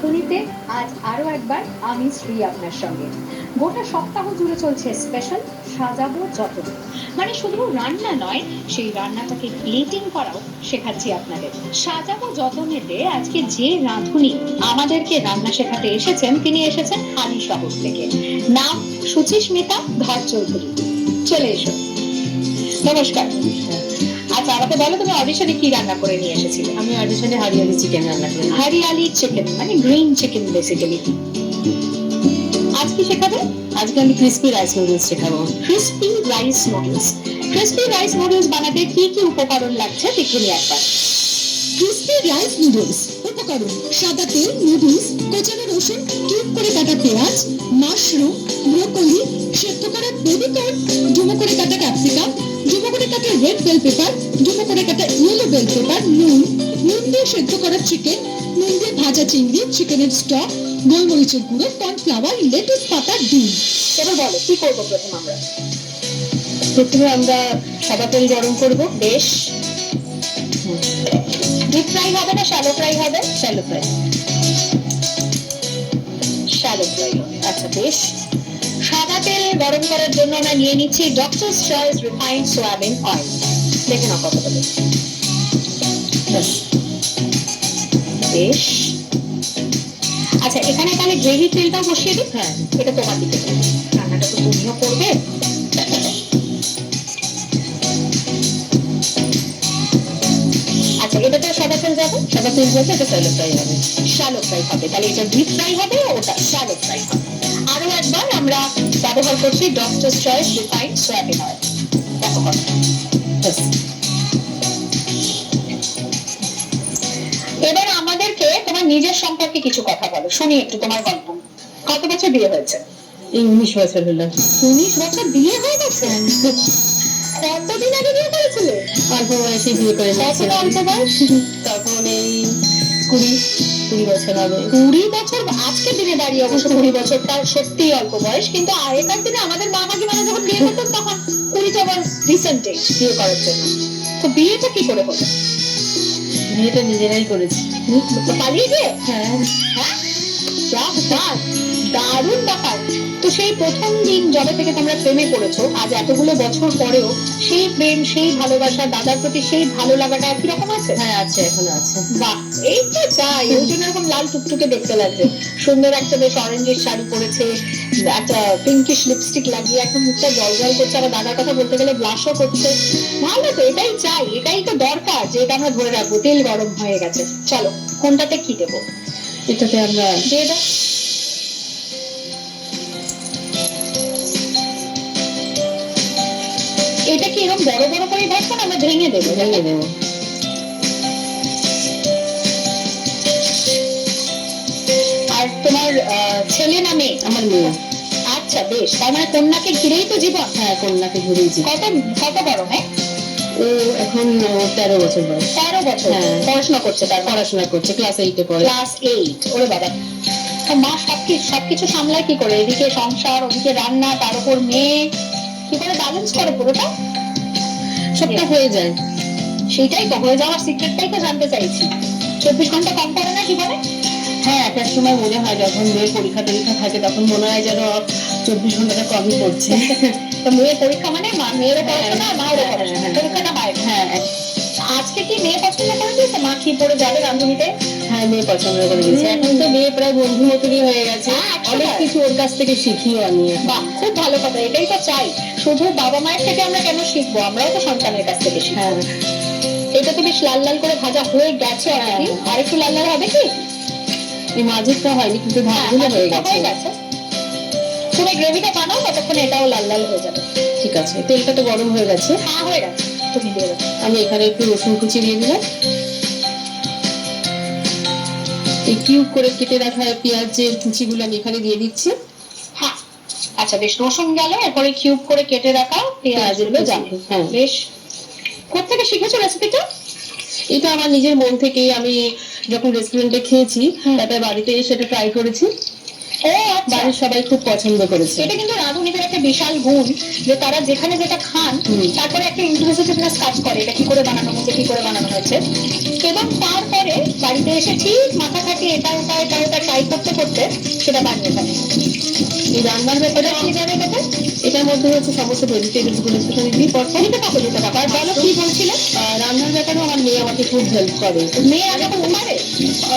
রাঁধুনিতে আজ আরো একবার আমি শ্রী আপনার সঙ্গে। গোটা সপ্তাহ জুড়ে চলছে স্পেশাল সাজাবো যত্ন। মানে শুধু রান্না নয়, সেই রান্নাটাকে প্লেটিং করাও শেখাচ্ছি আপনাদের। সাজাবো যত্নেতে আজকে যে রাঁধুনি আমাদেরকে রান্না শেখাতে এসেছেন, তিনি এসেছেন হালি শহর থেকে। নাম সুচিস্মিতা ধর চৌধুরী। চলে এসো। নমস্কার। আচ্ছা, আমাকে বলো তুমি অডিশনে কি রান্না করে নিয়ে এসেছিলে? আমি অডিশনে হরিয়ালি চিকেন রান্না করি। হরিয়ালি চিকেন মানে গ্রিন চিকেন বেসিক্যালি। আজ কি শেখাবে? আজকে আমি ক্রিসপি রাইস নুডলস শেখাবো। Crispy rice noodles. Crispy rice noodles বানাতে কি কি উপকরণ লাগছে দেখে নি একবার। ক্রিসপি রাইস নুডলস উপকরণ: সাদা তেল, নুডলস, কোচানো রসুন, কিউব করে কাটা পেঁয়াজ, মাশরুম, ব্রোকলি, সেদ্ধ করা বেবি কর্ন, ডুমো করে কাটা ক্যাপসিকাম, ডুমো করে কাটা রেড বেল পেপার, ডুমো করে কাটা ইয়েলো বেল পেপার, নুন দিয়ে সেদ্ধ করা চিকেন, নুন দিয়ে ভাজা চিংড়ি, চিকেনের স্টক, গোলমরিচের গুঁড়ো, কর্নফ্লাওয়ার, লেটুস পাতা, ডিম। এবার বলো কি করবো প্রথম আমরা? প্রথমে আমরা সাদা তেল গরম করব। বেশ। ডিপ ফ্রাই হবে না শ্যালো ফ্রাই হবে? Shallow fry. Shallow fry. আচ্ছা বেশ। সাদা তেল গরম করার জন্য আমরা নিয়ে নিচ্ছি doctors choice refined soybean oil. দেখে নাও কত বলে। বেশ। আচ্ছা, এখানে তাহলে গ্রেভি তেলটা বসিয়ে দিই। হ্যাঁ, এটা তোমার দিকে। রান্নাটা তো তুমিও করবে। আচ্ছা, এটা তো সাদা তেল যাবে। সাদা তেল যাবে, এটা শ্যালো ফ্রাই হবে। শ্যালো ফ্রাই হবে, তাহলে এটা ডিপ ফ্রাই হবে, ওটা শ্যালো ফ্রাই হবে। আরো একবার আমরা ব্যবহার করছি doctors choice refined soybean oil. দেখো কত। এবার আমাদেরকে তোমার নিজের সম্পর্কে কিছু কথা বলো, শুনি একটু তোমার গল্প। কত বছর বিয়ে হয়েছে? এই 19 বছর হলো। 19 বছর বিয়ে হয়ে গেছে? কতদিন আগে বিয়ে করেছিলে? অল্প বয়সে বিয়ে করে নিয়েছি। কতটা অল্প বয়স? তখন এই 20 বছর হবে। 20 বছর আজকের দিনে দাঁড়িয়ে অবশ্য 20 বছরটা সত্যি অল্প বয়স, কিন্তু আগেকার দিনে আমাদের মা কাকিমারা যখন বিয়ে করতেন তখন 20টা ওয়াজ রিসেন্ট এজ বিয়ে করার জন্য। তো বিয়েটা কি করে হলো? বিয়েটা নিজেরাই করেছি। তো পালিয়ে গিয়ে? হ্যাঁ। হ্যাঁ, যা বাত, দারুণ ব্যাপার। তো সেই প্রথম দিন যবে থেকে তোমরা প্রেমে পড়েছো, আজ এতগুলো বছর পরেও সেই প্রেম, সেই ভালোবাসা, দাদার প্রতি সেই ভালো লাগাটা একই রকম আছে? হ্যাঁ আছে, এখনো আছে। বাহ, এই তো চাই। ওই জন্য এরকম লাল টুকটুকে দেখতে লাগছে। সুন্দর একটা বেশ অরেঞ্জের শাড়ি পরেছে, একটা পিঙ্কিশ লিপস্টিক লাগিয়ে এখন মুখটা জল জল করছে, আবার দাদার কথা বলতে গেলে ব্লাশও করছে। ভালো তো, এটাই চাই, এটাই তো দরকার যে এটা আমরা ধরে রাখবো। তেল গরম হয়ে গেছে, চলো কোনটাতে কি দেবো? এটাতে আমরা দিয়ে দাও। এটা কি এরকম বড় বড় করে ভাজবো না আমরা ভেঙে দেবো? ভেঙে দেবো। আর তোমার ছেলে না মেয়ে? আমার মেয়ে। আচ্ছা বেশ, তার মানে কন্যাকে ঘিরেই তো জীবন। হ্যাঁ, কন্যাকে ঘুরিয়েছি। কত কত বড় মেয়ে? ও এখন 13 বছর বয়স। 13 বছর। হ্যাঁ। পড়াশোনা করছে? তার পড়াশোনা করছে, ক্লাস 8-এ পড়ে। ক্লাস 8। ওরে বাবা। তো মা সবকিছু সামলায় কি করে? এদিকে সংসার, ওদিকে রান্না, তার উপর মেয়ে, কি করে ব্যালেন্স করে পুরোটা? সবটা হয়ে যায়। সেটাই তো, হয়ে যাওয়ার সিক্রেটটাই তো জানতে চাইছি। 24 ঘন্টা কম পড়ে না জীবনে? হ্যাঁ, একটা সময় মনে হয় যখন মেয়ের পরীক্ষা টরীক্ষা থাকে তখন মনে হয় যেন 24 ঘন্টাটা কমই পড়ছে। তো মেয়ের পরীক্ষা মানে মেয়েরও পড়াশোনা, মায়েরও পড়াশোনা, হ্যাঁ। পরীক্ষাটা হয়। হ্যাঁ। আজকে কি মেয়ে পছন্দ করে দিয়েছে মা কি পড়ে যাবে রাঁধুনিতে? হ্যাঁ, মেয়ে পছন্দ করে দিয়েছে। এখন তো মেয়ে প্রায় বন্ধু মতনই হয়ে গেছে। হ্যাঁ, অনেক কিছু ওর কাছ থেকে শিখিও আমি। বাহ, খুব ভালো কথা। এটাই তো চাই। শুধু বাবা মায়ের থেকে আমরা কেন শিখবো, আমরাও তো সন্তানের কাছ থেকে শিখবো। হ্যাঁ। এটা তো বেশ লাল লাল করে ভাজা হয়ে গেছে অলরেডি। আর একটু লাল লাল হবে কি? এই মাঝেরটা হয়নি, কিন্তু ভাতগুলো হয়ে গেছে। তুমি গ্রেভিটা বানাও, ততক্ষণ এটাও লাল লাল হয়ে যাবে। ঠিক আছে, তেলটা তো গরম হয়ে গেছে। হ্যাঁ হয়ে গেছে, তুমি দিয়ে দাও। আমি এখানে একটু রসুন কুচি দিয়ে দিলাম। এই কিউব করে কেটে রাখা পেঁয়াজের কুচিগুলো আমি এখানে দিয়ে দিচ্ছি। হ্যাঁ, আচ্ছা বেশ। রসুন গেল, এরপরে কিউব করে কেটে রাখা পেঁয়াজগুলো যাবে। হ্যাঁ বেশ। কোত্থেকে শিখেছো রেসিপিটা? এটা আমার নিজের মন থেকেই, আমি যখন রেস্টুরেন্টে খেয়েছি তারপরে বাড়িতে এসে সেটা ট্রাই করেছি। ও আচ্ছা, বাড়ির সবাই খুব পছন্দ করেছে। এটা কিন্তু রাঁধুনিদের একটা বিশাল গুণ যে তারা যেখানে যেটা খান তারপরে একটা ইনক্লুসিভনেস কাজ করে, এটা কি করে বানানো হচ্ছে, কি করে বানানো হয়েছে, এবং তারপরে বাড়িতে এসে ঠিক মাথা খাটিয়ে এটা ওটা এটা ওটা ট্রাই করতে করতে সেটা বানিয়ে ফেলে। এই রান্নার ব্যাপারে এটা কি জানে এটাতে? এটার মধ্যে হচ্ছে সমস্ত ভেজিটেবলস গুলো একটুখানি দিই পরপর। দিতে পারবো, দিতে পারবো। আর বলো কি বলছিলে? রান্নার ব্যাপারে আমার মেয়ে আমাকে খুব হেল্প করে। মেয়ে আগে করতে পারে?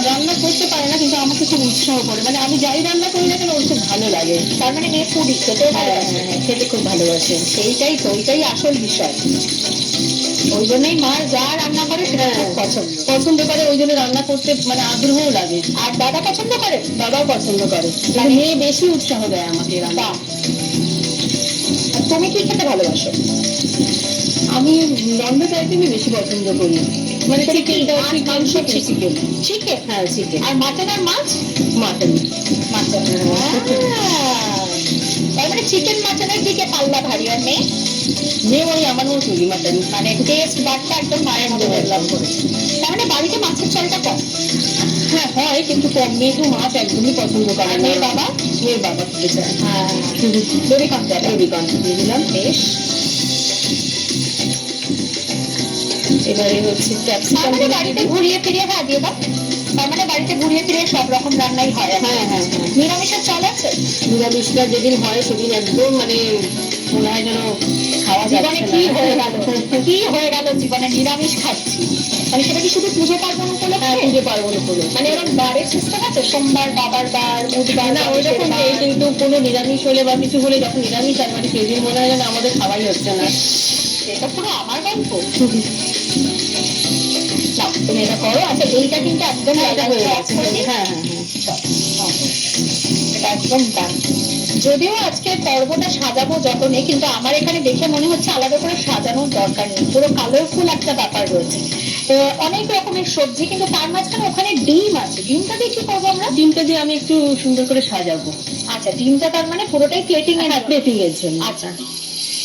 রান্না করতে পারে না, কিন্তু আমাকে খুব উৎসাহ করে, মানে আমি যাই রান্না করি না কেন ওর খুব ভালো লাগে। তার মানে মেয়ে ফুডি, খেতেও হ্যাঁ ভালোবাসে। হ্যাঁ, খেতে খুব ভালোবাসে। সেইটাই তো, ওইটাই আসল বিষয়। ওই জন্যই মার যা রান্না করে সেটা খুব পছন্দ। পছন্দ করে, ওই জন্য রান্না করতে মানে আগ্রহও লাগে। আর দাদা পছন্দ করে? বাবাও পছন্দ করে, কিন্তু মানে- মেয়ে বেশি উৎসাহ দেয় আমাকে রান্না। বাহ। আর তুমি কি খেতে ভালোবাসো? আমি ননভেজ আইটেমই বেশি পছন্দ করি, মানে চিকেনটা, মাছ, মাংস, চিকেন। চিকেন? হ্যাঁ চিকেন। আর মাটন আর মাছ? মাটন। মাটন। তার মানে চিকেন মাটনের দিকে পাল্লা ভারী। আর মেয়ে? মেয়ে ওই আমার মতনই মাটন। মানে টেস্ট বাটটা একদম মায়ের মতো ডেভেলপ করেছে। তার মানে বাড়িতে মাছের চলটা কম। হ্যাঁ হয়, কিন্তু কম। মেয়ে তো মাছ একদমই পছন্দ করে আর না। মেয়ের বাবা? মেয়ের বাবা খেতে চায়। হ্যাঁ, বেবি কনসেপ্ট। বেবি কর্ন দিয়ে দিলাম। বেশ। এবারে হচ্ছে তার ক্যাপসিকাম মানে বাড়িতে ঘুরিয়ে ফিরিয়ে, হ্যাঁ দিয়ে দাও। তার মানে বাড়িতে ঘুরিয়ে ফিরিয়ে সব রকম রান্নাই হয়। হ্যাঁ হ্যাঁ হ্যাঁ। নিরামিষের চল আছে? নিরামিষটা যেদিন হয় সেদিন একদম মানে মনে হয় যেন খাওয়া জীবনে যাচ্ছে কি না। হয়ে গেল, কি হয়ে গেল জীবনে, নিরামিষ খাচ্ছি। মানে সেটা কি শুধু পুজো পার্বণ হ্যাঁ, উপলক্ষে? পুজো পার্বণ করে। মানে এরকম বারের সিস্টেম আছে? সোমবার বাবার বার, বুধবার না গণেশের ওইরকম বার? নেই, কিন্তু কোনো নিরামিষ হলে বা কিছু হলে যখন নিরামিষ আর মানে সেদিন মনে হয় যেন আমাদের খাওয়াই হচ্ছে না। এটা পুরো আমার গল্প। নাও, তুমি এটা করো। আচ্ছা, এইটা কিন্তু একদম হ্যাঁ, এটা হয়ে জায়গায় গেছে। off করে দিই। হ্যাঁ হ্যাঁ হ্যাঁ। এটা একদম ডান। যদিও আজকে পর্বটা সাজাবো যতনে, কিন্তু আমার এখানে দেখে মনে হচ্ছে আলাদা করে সাজানোর দরকার নেই, পুরো কালারফুল একটা ব্যাপার রয়েছে। অনেক রকমের সবজি, কিন্তু তার মাঝখানে ওখানে ডিম আছে। ডিমটা দিয়ে কি করবো আমরা? ডিমটা দিয়ে আমি একটু সুন্দর করে সাজাবো। আচ্ছা, ডিমটা তার মানে পুরোটাই প্লেটিং এর হ্যাঁ, জন্য? প্লেটিং এর জন্য। আচ্ছা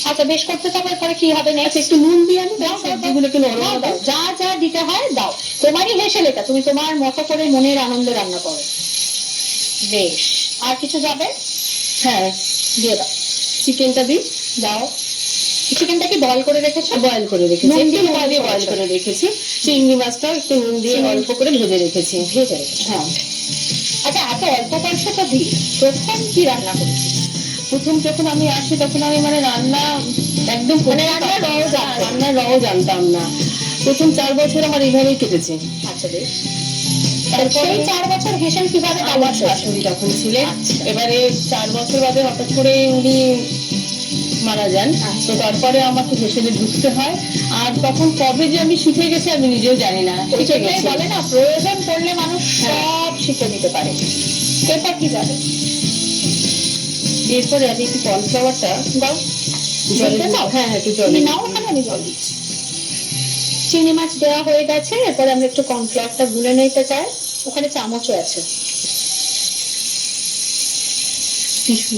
আচ্ছা, বেশ করতে থাকো। পরে কি হবে আচ্ছা, নেক্সট? একটু নুন দিয়ে আমি দাও, দাও, দাও। সবজিগুলোকে নরম দাও, হবে। দাও। যা যা দিতে হয় দাও। তোমারই হেসেল এটা, তুমি তোমার মতো করে মনের আনন্দে রান্না করো। বেশ। আর কিছু যাবে? হ্যাঁ, দিয়ে দাও। চিকেনটা দিই। দাও। চিকেনটা কি বয়েল করে রেখেছো? বয়েল করে রেখেছি, নুন একটু দিয়ে নুন boil দিয়ে বয়েল করেছো? করে রেখেছি। চিংড়ি মাছটাও একটু নুন দিয়ে অল্প করে ভেজে রেখেছি। ভেজে রেখেছো? হ্যাঁ। আচ্ছা, এত অল্প বয়সে তো দিই, প্রথম কি রান্না করেছি? প্রথম যখন আমি আসি তখন আমি মানে রান্না একদম মানে রান্নার রও জানতো না? রান্নার রও জানতাম না। প্রথম 4 বছর আমার এইভাবেই কেটেছে। আচ্ছা, বেশ। তারপরে সেই 4 বছর হেসেল কিভাবে আমার কামাচ্ছে? শাশুড়ি তখন ছিলেন। আচ্ছা। এবারে 4 বছর বাদে হঠাৎ করে উনি মারা যান। আচ্ছা। তো তারপরে আমাকে হেসেলে ঢুকতে হয়। আর তখন কবে যে আমি শিখে গেছি আমি নিজেও জানি না। ওই শিখে জন্যই গেছি। বলে না, প্রয়োজন পড়লে মানুষ হ্যাঁ। সব শিখে নিতে পারে। এরপর কি যাবে? এরপরে আমি একটু কর্নফ্লাওয়ারটা দাও। জলে দিতে চাও? হ্যাঁ হ্যাঁ, একটু তুমি জলে নাও, ওখানে আমি জল দিচ্ছি। চিংড়ি মাছ দেওয়া হয়ে গেছে, এরপর আমরা একটু কর্নফ্লাওয়ারটা গুলে নিতে চাই। ওখানে চামচও আছে। টিস্যু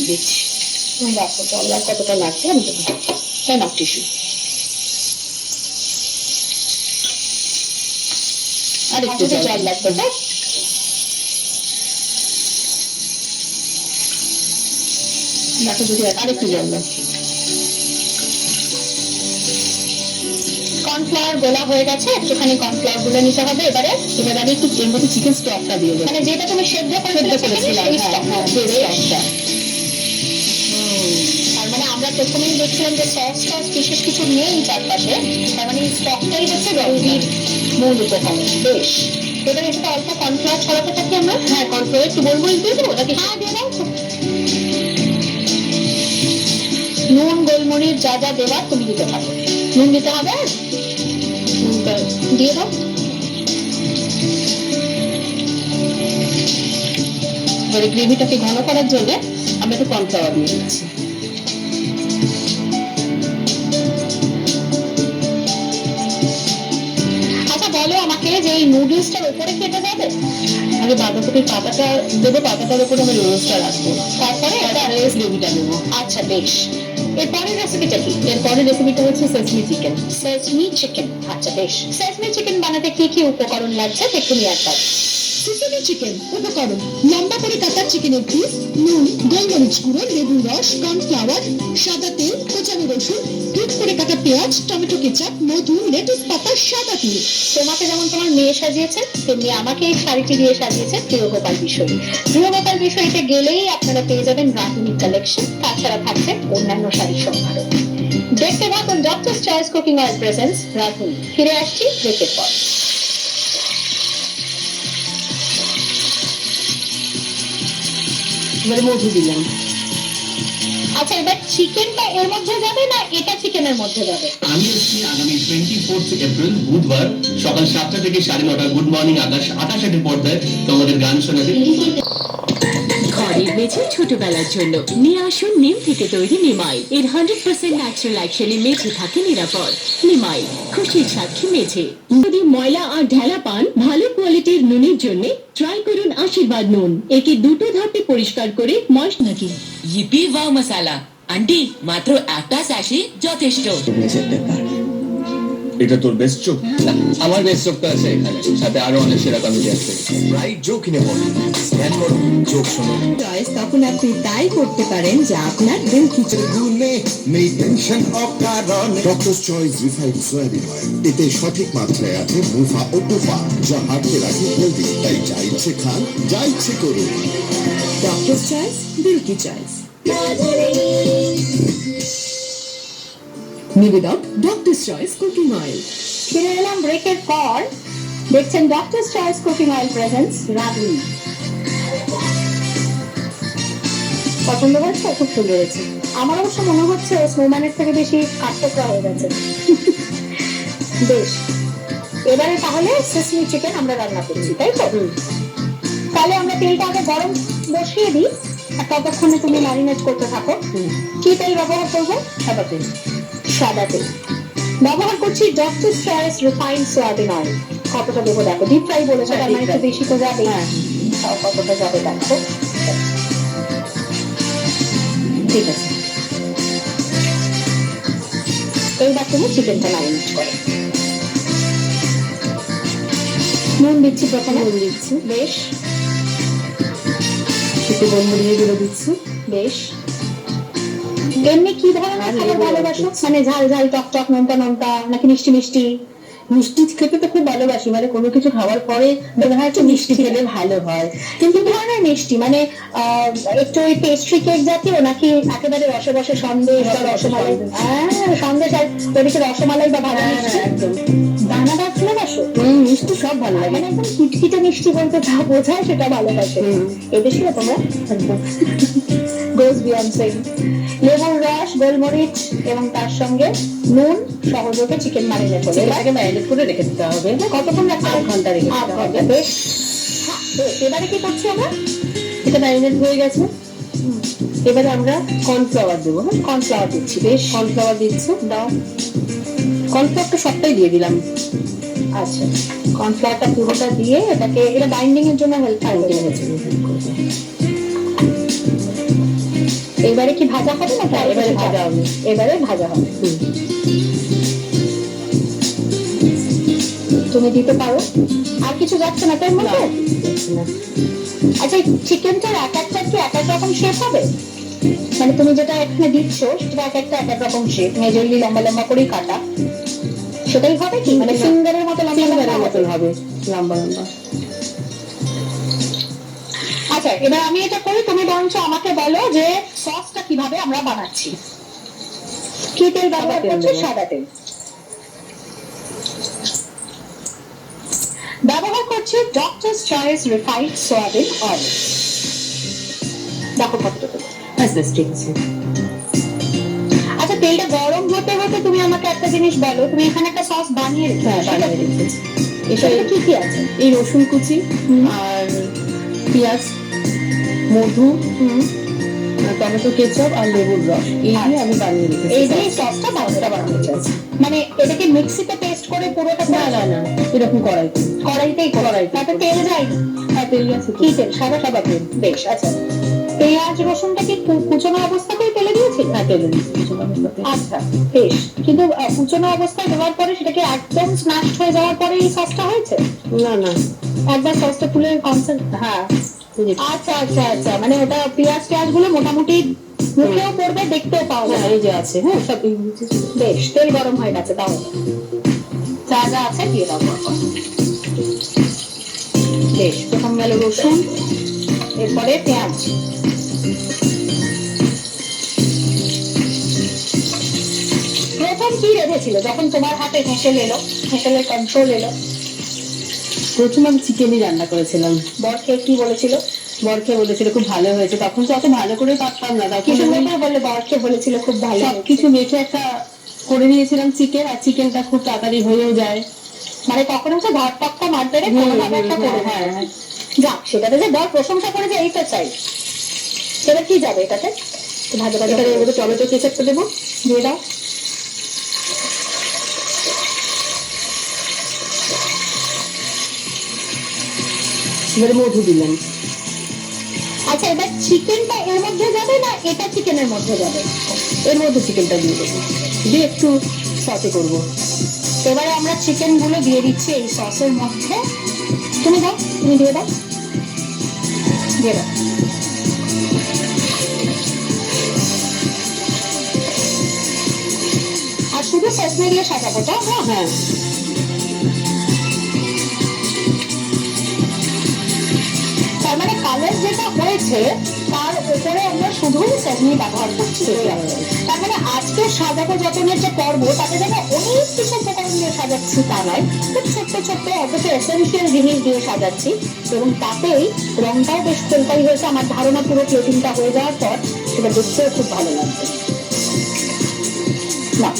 দিচ্ছি। তুমি রাখো, জল আর কতটা লাগছে আমি দেবো। তাই না, টিস্যু। আর একটু জল লাগবে তাই? দেখো যদি আর একটু জল দাও। কর্নফ্লাওয়ার গোলা হয়ে গেছে, একটুখানি কর্নফ্লাওয়ার গুলে নিতে হবে। এবারে আমি একটু এর মধ্যে চিকেন স্টকটা দিয়ে দেবো। মানে যেটা তুমি সেদ্ধ সেদ্ধ করেছিলে করেছিলাম, সেই হ্যাঁ stock। হ্যাঁ, সেই স্টকটা। তার মানে আমরা প্রথমেই দেখছিলাম যে সস টস বিশেষ কিছু নেই চারপাশে, তার মানে এই স্টকটাই হচ্ছে রবির মূল উপকরণ। বেশ। এবার এটাতে অল্প কর্নফ্লাওয়ার ছড়াতে থাকি আমরা। হ্যাঁ, কর্নফ্লাওয়ার একটু গোলমরিচ দিয়ে দেবো নাকি? হ্যাঁ, দিয়ে দাও। নুন গোলমরিচ যা যা দেওয়ার তুমি দিতে পারো। নুন দিতে হবে? নুনটা দিয়ে দাও। এবারে গ্রেভিটাকে ঘন করার জন্য আমি একটু কর্নফ্লাওয়ার দিয়ে দিচ্ছি। আচ্ছা, বলো আমাকে যে এই নুডলসটার উপরে কেটে যাবে? আগে বাঁধাকপির পাতাটা দেবো, পাতাটার উপরে আমি রোস্টটা রাখবো, তারপরে এটা? গ্রেভিটা দেবো। আচ্ছা, বেশ। এরপরের রেসিপিটা কি? এরপরে রেসিপিটা হচ্ছে সেসমি চিকেন। Sesame chicken. আচ্ছা, বেশ। সেসমি চিকেন বানাতে কি কি উপকরণ লাগছে দেখুন একবার। Sicily chicken. উপকরণ: লম্বা করে কাটা চিকেনের পিস, নুন, গোলমরিচ গুঁড়ো, লেবুর রস, কর্নফ্লাওয়ার, সাদা তেল, কোচানো রসুন, কিউব করে কাটা পেঁয়াজ, টমেটো কেচাপ, মধু, লেটুস পাতা, সাদা তিল। তোমাকে যেমন তোমার মেয়ে সাজিয়েছে, তেমনি আমাকে এই শাড়িটি দিয়ে সাজিয়েছে প্রিয়গোপাল বিষয়। প্রিয়গোপাল বিষয়তে গেলেই আপনারা পেয়ে যাবেন রাঁধুনি কালেকশন, তাছাড়া থাকছে অন্যান্য শাড়ির সম্ভারও। দেখতে থাকুন doctor Choice cooking oil presents রাঁধুনি। ফিরে আসছি ব্রেকের পর। এবারে মধু দিলাম। আচ্ছা, এবার চিকেনটা এর মধ্যে যাবে না এটা চিকেনের মধ্যে যাবে? আমি এসেছি আগামী 24 এপ্রিল বুধবার সকাল 7টা থেকে 9:30 গুড মর্নিং আকাশ 28 পর্দায় তোমাদের গান শোনাতে। ঘরের মেঝে ছোটবেলার জন্য নিয়ে আসুন নিম থেকে তৈরি নিমাই। এর 100% ন্যাচারাল অ্যাকশনে মেঝে থাকে নিরাপদ। নিমাই, খুশির সাক্ষী মেঝে। যদি ময়লা আর ঢেলা পান, ভালো কোয়ালিটির নুনের জন্য ট্রাই করুন আশীর্বাদ নুন। একে দুটো ধাপে পরিষ্কার করে ময়স নাকি ইপি ওয়াও মশালা আন্টি মাত্র একটা স্যাশে যথেষ্ট। এটা তোর বেস্ট চোখ? না, আমার বেশ চোখটা আছে এখানে, সাথে আরো অনেক সেরা কমিটি আছে। রাইট চোখ কিনে বল, স্ক্যান করো, চোখ শোনো। চয়েস তখন আপনি তাই করতে পারেন যা আপনার দিল খুঁজে। গুনে নেই টেনশন অফ কারণ doctor choice refined soybean oil, এতে সঠিক মাত্রায় আছে মুফা ও টুফা, যা হার্টকে রাখে হেলদি। তাই যা ইচ্ছে খান, যা ইচ্ছে করুন। ডক্টর চয়েস, দিল কি চয়েস। নিবেদক ডক্টর চয়েস কুকিং অয়েল। ফিরে এলাম ব্রেকের পর। দেখছেন Doctor Choice cooking oil presents রাঁধুনি। পছন্দ হয়েছে? খুব সুন্দর হয়েছে। আমার অবশ্য মনে হচ্ছে স্নোম্যানের থেকে বেশি কাঠঠোকরা হয়ে গেছে। বেশ, এবারে তাহলে সিসমি চিকেন আমরা রান্না করছি, তাই তো? তাহলে আমরা তেলটা আগে গরম বসিয়ে দিই, আর ততক্ষণে তুমি ম্যারিনেট করতে থাকো। কি তেল ব্যবহার করবো? সাদা তেল। সাদা তেল ব্যবহার করছি doctor choice refined soybean oil. কতটা দেবো দেখো, ডিপ ফ্রাই বলেছে, তার মানে একটু বেশি তো যাবে। তাও কতটা যাবে দেখো। ঠিক আছে, এইবার তুমি চিকেনটা ম্যারিনেট করো। নুন দিচ্ছি প্রথমে। নুন দিচ্ছি। বেশ, একটু গোলমরিচের গুঁড়ো দিচ্ছি। বেশ। এমনি কি ধরনের খাবার ভালোবাসো? মানে ঝাল ঝাল, টক টক, নোনতা নোনতা, নাকি মিষ্টি মিষ্টি? মিষ্টি খেতে তো খুব ভালোবাসি, মানে কোনো কিছু খাওয়ার পরে মনে হয় একটু মিষ্টি খেলে ভালো হয়। কিন্তু কি ধরনের মিষ্টি, মানে একটু ওই পেস্ট্রি কেক জাতীয়, নাকি একেবারে রসে রসে সন্দেশ বা রসমালাই? হ্যাঁ, সন্দেশ আর ওদিকে রসমালাই বা ভাজা মিষ্টি। একদম। দানাদার ভালোবাসো? মিষ্টি সব ভালো লাগে। মানে একদম কিটকিটে মিষ্টি বলতে যা বোঝায় সেটা ভালোবাসে। এদেশে তোমরা গোজ বিয়ন্ড সেইং। লেবুর রস, গোলমরিচ এবং তার সঙ্গে নুন সহযোগে চিকেন ম্যারিনেট করে এটাকে ম্যারিনেট করে রেখে দিতে হবে। কতক্ষণ রাখতে হবে? 8 ঘন্টা রেখে দিতে 8 হবে। ঘন্টা। বেশ, বেশ। এবারে কি করছি আমরা? এটা ম্যারিনেট হয়ে গেছে। এবারে আমরা কর্নফ্লাওয়ার দেবো। হ্যাঁ, কর্নফ্লাওয়ার দিচ্ছি। বেশ, কর্নফ্লাওয়ার দিচ্ছি। দাও। কর্নফ্লাওয়ারটা সবটাই দিয়ে দিলাম। আচ্ছা, কর্নফ্লাওয়ারটা পুরোটা দিয়ে এটাকে, এটা বাইন্ডিং এর জন্য হেল্প করবে। এবারে কি ভাজা হবে না? এবারে ভাজা হবে। এবারে ভাজা হবে। তুমি দিতে পারো। আর কিছু যাচ্ছে না তার মধ্যে? আচ্ছা, চিকেনটার এক একটা কি এক এক রকম শেপ হবে? মানে তুমি যেটা এখানে দিচ্ছ সেটা এক একটা এক এক রকম শেপ, মেজরলি লম্বা লম্বা করেই কাটা, সেটাই হবে কি? মানে ফিঙ্গারের মতো লম্বা লম্বা মতন হবে, লম্বা লম্বা। আচ্ছা, এবার আমি এটা করি, তুমি বরঞ্চ আমাকে বলো যে সসটা কিভাবে আমরা বানাচ্ছি। কি তেল ব্যবহার করছো? সাদা তেল ব্যবহার করছি doctor choice refined soybean oil. দেখো কতটুকু। ব্যাস, ঠিক আছে। আচ্ছা, তেলটা গরম হতে হতে তুমি আমাকে একটা জিনিস বলো, তুমি এখানে একটা সস বানিয়ে রেখেছো। হ্যাঁ, বানিয়ে রেখেছি। এটাতে কি কি আছে? এই রসুন কুচি আর পেঁয়াজ, মধু, টমেটো কেচাপ আর লেবুর রস এই দিয়ে আমি বানিয়ে রেখেছি। এই যে সসটা বানানো হয়েছে, মানে এটাকে মিক্সিতে পেস্ট করে পুরোটা না না না, এরকম কড়াইতে। কড়াইতেই কড়াইতে। তাতে তেল যায়? হ্যাঁ, তেল আছে। কি তেল? সাদা সাদা তেল। বেশ, আচ্ছা। পেঁয়াজ রসুনটা কি কুচনো অবস্থাতেই তেলে দিয়েছি? হ্যাঁ, তেলে দিচ্ছি কুচনো অবস্থাতে। আচ্ছা, বেশ। কিন্তু কুচনো অবস্থায় দেওয়ার পরে সেটাকে একদম স্ম্যাশ হয়ে যাওয়ার পরে এই সসটা হয়েছে? না না, একবার সসটা তুলে হ্যাঁ, আচ্ছা আচ্ছা আচ্ছা, মানে ওটা পেঁয়াজ টেয়াজ গুলো মোটামুটি মুখেও পড়বে, দেখতেও পাওয়া হ্যাঁ যাবে। এই যে আছে, হ্যাঁ সব বেশ, তেল গরম হয়ে গেছে, তাহলে যা যা আছে দিয়ে দাও পরপর। বেশ, প্রথম গেল রসুন, এরপরে পেঁয়াজ। প্রথম কি রেঁধেছিল যখন তোমার হাতে হেঁসেল এলো, হেঁসেলের কন্ট্রোল এলো? প্রথম আমি চিকেনই রান্না করেছিলাম। বরকে কি বলেছিল? বরকে বলেছিল খুব ভালো হয়েছে, তখন তো অত ভালো করে পারতাম না, কি তখন সুন্দর আমি করে বললে বরকে বলেছিল খুব ভালো হয়েছে। সবকিছু মেখে একটা করে নিয়েছিলাম চিকেন, আর চিকেনটা খুব তাড়াতাড়ি হয়েও যায়। মানে তখন হচ্ছে ঘর টকটা মার পেরে কোনোভাবে একটা করে হ্যাঁ দেয়। হ্যাঁ। যাক, সেটাতে যে বর প্রশংসা করেছে এইটা চাই। সেটা কি যাবে এটাতে? ভাজা ভাজা এখানে এর মধ্যে টমেটো কেচাপটা দেবো, দিয়ে দাও। এবারে মধু দিলাম। আচ্ছা, এবার চিকেনটা এর মধ্যে যাবে না এটা চিকেনের মধ্যে যাবে? এর মধ্যে চিকেনটা দিয়ে দেবো, দিয়ে একটু সতে করবো। এবারে আমরা চিকেন গুলো দিয়ে দিচ্ছি এই সসের মধ্যে। তুমি দাও, তুমি দিয়ে দাও, দিয়ে দাও। আর শুধু সেসমে দিয়ে সাজাবো তো? হ্যাঁ হ্যাঁ, তার মানে কালার যেটা হয়েছে তার উপরে আমরা শুধু সেসমি ব্যবহার করছি। তার মানে আজকে সাজাবো যতনের যে পর্ব, তাতে যেন অনেক কিছু উপকরণ দিয়ে সাজাচ্ছি তা নয়, খুব ছোট্ট ছোট্ট অথচ এসেন্সিয়াল জিনিস দিয়ে সাজাচ্ছি, এবং তাতেই রংটাও বেশ ফেলতাই হয়েছে। আমার ধারণা পুরো প্লেটিংটা হয়ে যাওয়ার পর সেটা দেখতেও খুব ভালো লাগবে। না,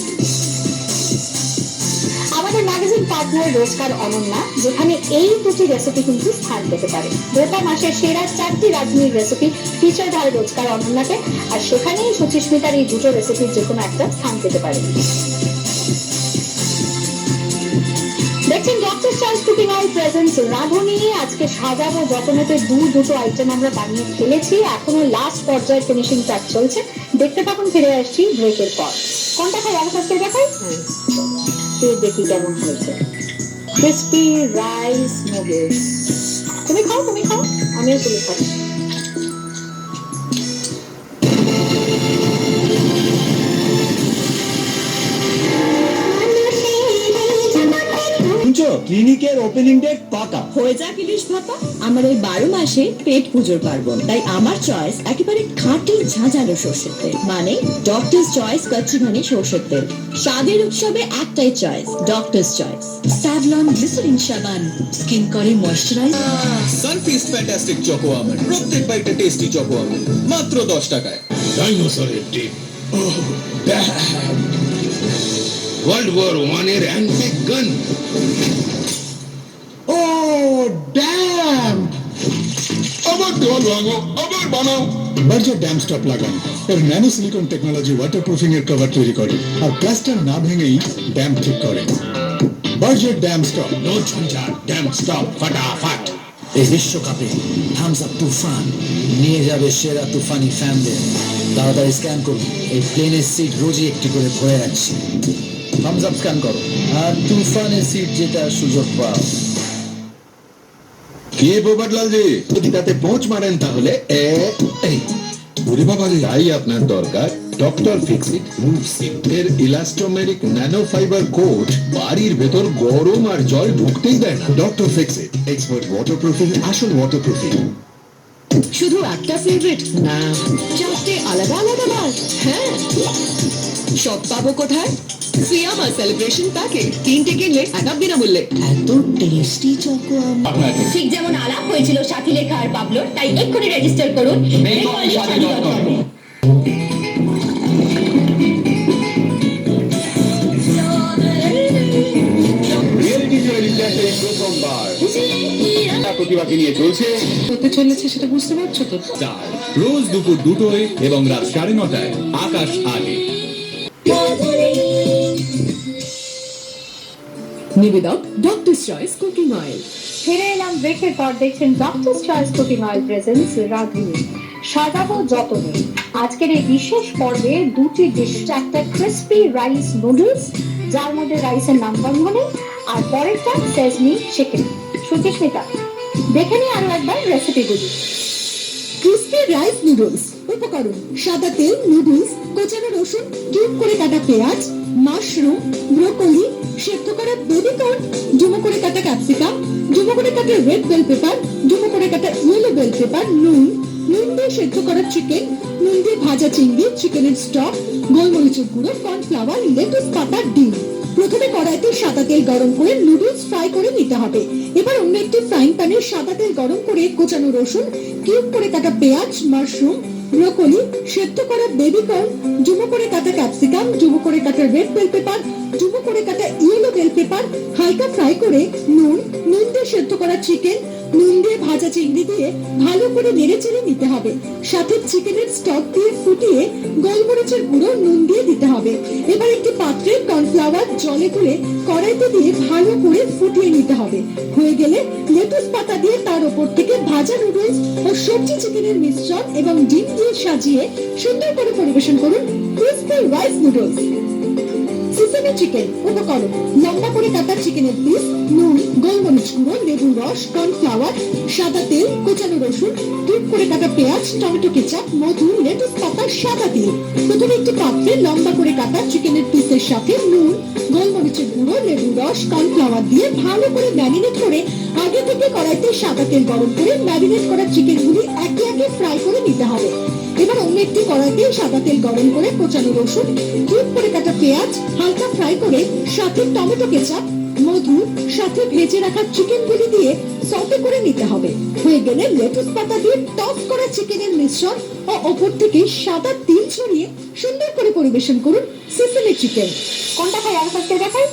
আমাদের ম্যাগাজিন পার্টনার রোজকার অনন্যা, যেখানে এই দুটি রেসিপি কিন্তু স্থান পেতে পারে। গোটা মাসের সেরা 4টি রাঁধুনির রেসিপি ফিচার হয় রোজকার অনন্যাকে, আর সেখানেই সুচিস্মিতার এই দুটো রেসিপির যে কোনো একটা স্থান পেতে পারে। দেখছেন Doctor Choice cooking oil presents রাঁধুনি। আজকে সাজাবো যতনেতে দুটো আইটেম আমরা বানিয়ে ফেলেছি, এখনো লাস্ট পর্যায়ে ফিনিশিং টাচ চলছে। দেখতে থাকুন, ফিরে আসছি ব্রেকের পর। কোনটা খাই? অবস্থা দেখাই, দেখি কেমন হয়েছে। Crispy rice noodles. তুমি খাও, তুমি খাও, আমিও তুমি খাই। শুনছো, ক্লিনিকের ওপেনিং ডেট পাকা। হয়ে যাক ইলিশ ভাপা। আমার এই 12 মাসে পেট পুজোর পার্বণ, তাই আমার চয়েস একেবারে খাঁটি ঝাঁঝালো সর্ষের তেল, মানে ডক্টরস চয়েস কচ্চি ঘনি সর্ষের তেল। স্বাদের উৎসবে একটাই choice, doctors choice. Savlon glycerine সাবান স্কিন করে moisturize. Sunfeast fantastic choco almond, প্রত্যেক বাইটে টেস্টি চকো আমন্ড, মাত্র 10 টাকায়। ডাইনোসরের ডিম, ওয়ার্ল্ড ওয়ার 1 এর অ্যান্টিক গান। ও ড্যাম, আবার দেওয়াল ভাঙো, আবার বানাও। বার্জার ড্যাম স্টপ লাগান। এর ন্যানো সিলিকন টেকনোলজি ওয়াটারপ্রুফিং এর কভার তৈরি করে আর প্লাস্টার না ভেঙেই ড্যাম ঠিক করে। বার্জার ড্যাম স্টপ, নো ঝঞ্ঝাট, ড্যাম স্টপ ফটাফট। এই বিশ্বকাপে থামস আপ তুফান নিয়ে যাবে সেরা তুফানি ফ্যানদের। তাড়াতাড়ি স্ক্যান করুন, এই প্লেনের সিট রোজই একটি করে ভরে রাখছি। থামস আপ স্ক্যান করো, আর তুফানের সিট যেটা সুযোগ পাও। কি বোবাটলাল জি, যদি তাতে পৌঁছ মারেন তাহলে এই ওরে বাবা রে, তাই আপনার দরকার ডক্টর ফিক্সিট মুভ সিট। এর ইলাস্টোমেরিক ন্যানো ফাইবার কোট বাড়ির ভেতর গরম আর জল ঢুকতেই দেয় না। ডক্টর ফিক্সিট, এক্সপার্ট ওয়াটারপ্রুফিং, আসল ওয়াটারপ্রুফিং। শুধু একটা ফেভারিট না, 4টে আলাদা আলাদা বার। হ্যাঁ, সব পাবো কোথায়? সিয়ামা সেলিব্রেশন প্যাকে 3টে কিনলে এক বিনামূল্যে। এত টেস্টি চকো আমন্ড। ঠিক যেমন আলাপ হয়েছিল সাথী লেখা আর পাবলোর, তাই এক্ষুনি রেজিস্টার করুন bengali.com। রিয়েলিটি জয়ের ইতিহাসে প্রথমবার প্রতিভাকে নিয়ে চলছে হতে চলেছে সেটা বুঝতে পারছো তো? স্টার রোজ দুপুর 2টোয় এবং রাত 9:30টায় আকাশ আগে। নিবেদক ডক্টর চয়েস কুকিং অয়েল। ফিরে এলাম ব্রেকের পর, দেখছেন Doctor Choice cooking oil presents রাঁধুনি সাজাবো যতনে। আজকের এই বিশেষ পর্বে দুটি ডিশ, একটা ক্রিস্পি রাইস নুডলস যার মধ্যে রাইসের নাম্বার নেই, আর পরেরটা সেজনি চিকেন। সুচিস্মিতা, দেখে নিই আরো একবার রেসিপিগুলি। Crispy rice noodles. উপকরণ: সাদা তেল, নুডলস, কোচানো রসুন, কিউব করে কাটা পেঁয়াজ, মাশরুম, ব্রোকলি, সেদ্ধ করা বেবি কর্ন, ডুমো করে কাটা ক্যাপসিকাম, ডুমো করে কাটা রেড বেল পেপার, ডুমো করে কাটা ইয়েলো বেল পেপার, নুন দিয়ে সেদ্ধ করা চিকেন, নুন দিয়ে ভাজা চিংড়ি, চিকেনের স্টক, গোলমরিচের গুঁড়ো, কর্নফ্লাওয়ার, লেটুস পাতা, ডিম। প্রথমে কড়াইতে সাদা তেল গরম করে নুডলস ফ্রাই করে নিতে হবে। এবার অন্য একটি ফ্রাইং প্যানে সাদা তেল গরম করে কোচানো রসুন, কিউব করে কাটা পেঁয়াজ, মাশরুম, ব্রোকলি, সেদ্ধ করা বেবি কর্ন, ডুমো করে কাটা ক্যাপসিকাম, ডুমো করে কাটা রেড বেল পেপার, ডুমো করে কাটা ইয়েলো বেল পেপার হালকা ফ্রাই করে নুন দিয়ে সেদ্ধ করা চিকেন, নুন দিয়ে ভাজা চিংড়ি দিয়ে ভালো করে নেড়েচেড়ে নিতে হবে। সাথে চিকেনের স্টক দিয়ে ফুটিয়ে গোলমরিচের গুঁড়ো নুন দিয়ে দিতে হবে। এবার একটি পাত্রে কর্নফ্লাওয়ার জলে গুলে কড়াইতে দিয়ে ভালো করে ফুটিয়ে নিতে হবে। হয়ে গেলে লেটুস পাতা দিয়ে তার উপর থেকে ভাজা নুডলস ও সবজি চিকেনের মিশ্রণ এবং ডিম দিয়ে সাজিয়ে সুন্দর করে পরিবেশন করুন crispy rice noodles. Sesame chicken. উপকরণ: লম্বা করে কাটা চিকেনের পিস, নুন, গোলমরিচ গুঁড়ো, লেবুর রস, কর্নফ্লাওয়ার, সাদা তেল, কোচানো রসুন, কিউব করে কাটা পেঁয়াজ, টমেটো কেচাপ, মধু, লেটুস পাতা, সাদা তিল। প্রথমে একটি পাত্রে লম্বা করে কাটা চিকেনের পিসের সাথে নুন, গোলমরিচের গুঁড়ো, লেবুর রস, কর্নফ্লাওয়ার দিয়ে ভালো করে ম্যারিনেট করে আগে থেকে কড়াইতে সাদা তেল গরম করে ম্যারিনেট করা চিকেনগুলি একে একে ফ্রাই করে নিতে হবে। এবার অন্য একটি কড়াইতে সাদা তেল গরম করে কোচানো রসুন, কিউব করে কাটা পেঁয়াজ হালকা ফ্রাই করে সাথে টমেটো কেচাপ, মধু, সাথে ভেজে রাখা চিকেনগুলি দিয়ে সটে করে নিতে হবে। হয়ে গেলে লেটুস পাতা দিয়ে টস করা চিকেনের মিশ্রণ ও ওপর থেকে সাদা তিল ছড়িয়ে সুন্দর করে পরিবেশন করুন সিসিলি চিকেন। কোনটা খাই? আর ফার্স্টে দেখাই,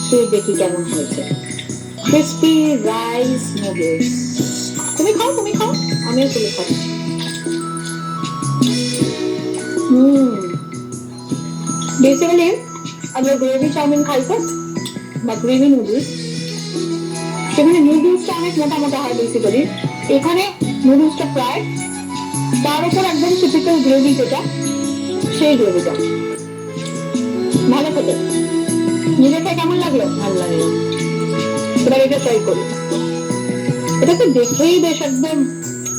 তুই দেখি কেমন হয়েছে। Crispy rice noodles. তুমি খাও, আমিও তুলে খাচ্ছি। বেসিক্যালি আমরা গ্রেভি চাউমিন খাইতো বা গ্রেভি নুডলস, সেখানে নুডলসটা অনেক মোটা মোটা হয় বেসিক্যালি। এখানে নুডলসটা ফ্রাই, তার উপর একদম টিপিক্যাল গ্রেভি যেটা, সেই গ্রেভিটা ভালো খেতে। নিজে খেয়ে কেমন লাগলো? ভালো লাগলো। এবার এটা ট্রাই করি। এটা তো দেখেই বেশ একদম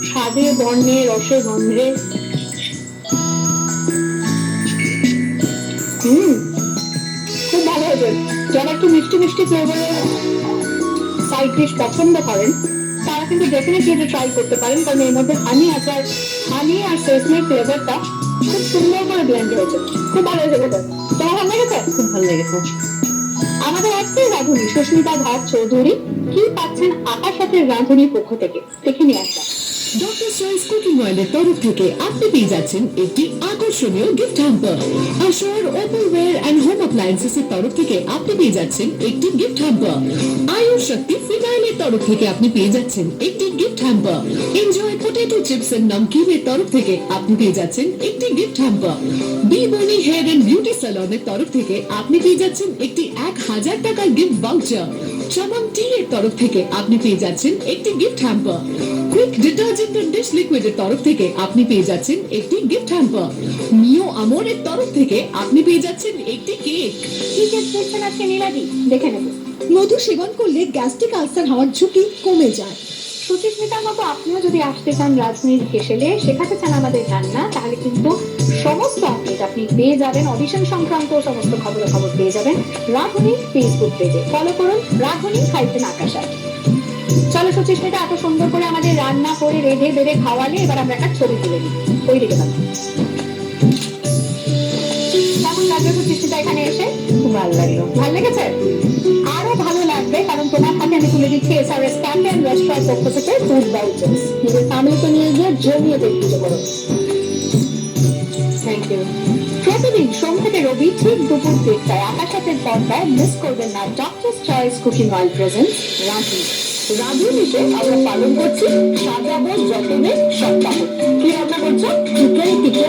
স্বাদে বর্ণে রসে গন্ধে খুব ভালো হয়েছে। যারা একটু মিষ্টি মিষ্টি ফ্লেভারের সাইড ডিশ পছন্দ করেন তারা কিন্তু ডেফিনেটলি এটা ট্রাই করতে পারেন, কারণ এর মধ্যে হানি আছে, আর হানি আর সেসমির ফ্লেভারটা খুব সুন্দর করে ব্লেন্ড হয়েছে। খুব ভালো হয়েছে খেতে। তোমার ভালো লেগেছে? খুব ভালো লেগেছে। আমাদের আজকের রাঁধুনি সুস্মিতা ভাট চৌধুরী কি পাচ্ছেন আকাশ সাথের রাঁধুনির পক্ষ থেকে, দেখে নিয়ে আসলাম। ডক্টর চয়েস কুকিং অয়েলের তরফ থেকে আপনি পেয়ে যাচ্ছেন একটি আকর্ষণীয় গিফট হ্যাম্পার। আশার ওপেনওয়্যার অ্যান্ড হোম অ্যাপ্লায়েন্সেস এর তরফ থেকে আপনি পেয়ে যাচ্ছেন একটি গিফট হ্যাম্পার। আয়ুষ শক্তি ফিনাইলের তরফ থেকে আপনি পেয়ে যাচ্ছেন একটি gift hamper. Enjoy potato chips and নমকিনের তরফ থেকে আপনি পেয়ে যাচ্ছেন একটি gift hamper. Be Bonny hair and beauty স্যালনের তরফ থেকে আপনি পেয়ে যাচ্ছেন একটি 1000 টাকার গিফট ভাউচার। চমন টি এর তরফ থেকে আপনি পেয়ে যাচ্ছেন একটি gift hamper. Quick detergent and dish লিকুইডের তরফ থেকে আপনি পেয়ে যাচ্ছেন একটি গিফট হ্যাম্পার। মিও আমোরের তরফ থেকে আপনি পেয়ে যাচ্ছেন একটি কেক। কি কেক দিচ্ছেন আজকে নীলাদি? দেখে নেব। মধু সেবন করলে গ্যাস্ট্রিক আলসার হওয়ার ঝুঁকি কমে যায়। সুচিস্মিতার মতো আপনিও যদি আসতে চান রাজনীতির কেশেলে, শেখাতে চান আমাদের রান্না, তাহলে কিন্তু সমস্ত আপডেট আপনি পেয়ে যাবেন। অডিশন সংক্রান্ত সমস্ত খবর পেয়ে যাবেন রাঁধুনি ফেসবুক পেজে। ফলো করুন রাঁধুনি _আকাশা। চলো সুচিস্মিতা, এত সুন্দর করে আমাদের রান্না করে রেঁধে বেড়ে খাওয়ালে, এবার আমরা একটা ছবি তুলে নিই। ওই দিকে কেমন লাগবে সুচিস্মিতা এখানে এসে? খুব ভালো লাগলো। ভালো লেগেছে? আরো ভালো লাগবে কারণ তোমার হাতে আমি তুলে দিচ্ছি এসআরএস ক্যাফে এন্ড রেস্টুরেন্ট পক্ষ থেকে ফুড ভাউচার্স। নিজের ফ্যামিলিকে নিয়ে গিয়ে জমিয়ে পেট পুজো করো। Thank you. প্রতিদিন সোম থেকে রবি ঠিক দুপুর 1টায় আকাশ সাথের পর্দায় মিস করবেন না doctor Choice cooking oil presents রাঁধুনি। রাঁধুনিতে আমরা পালন করছি সাজাবো যতনে সপ্তাহ। কি রান্না করছো? চিকেন টিকা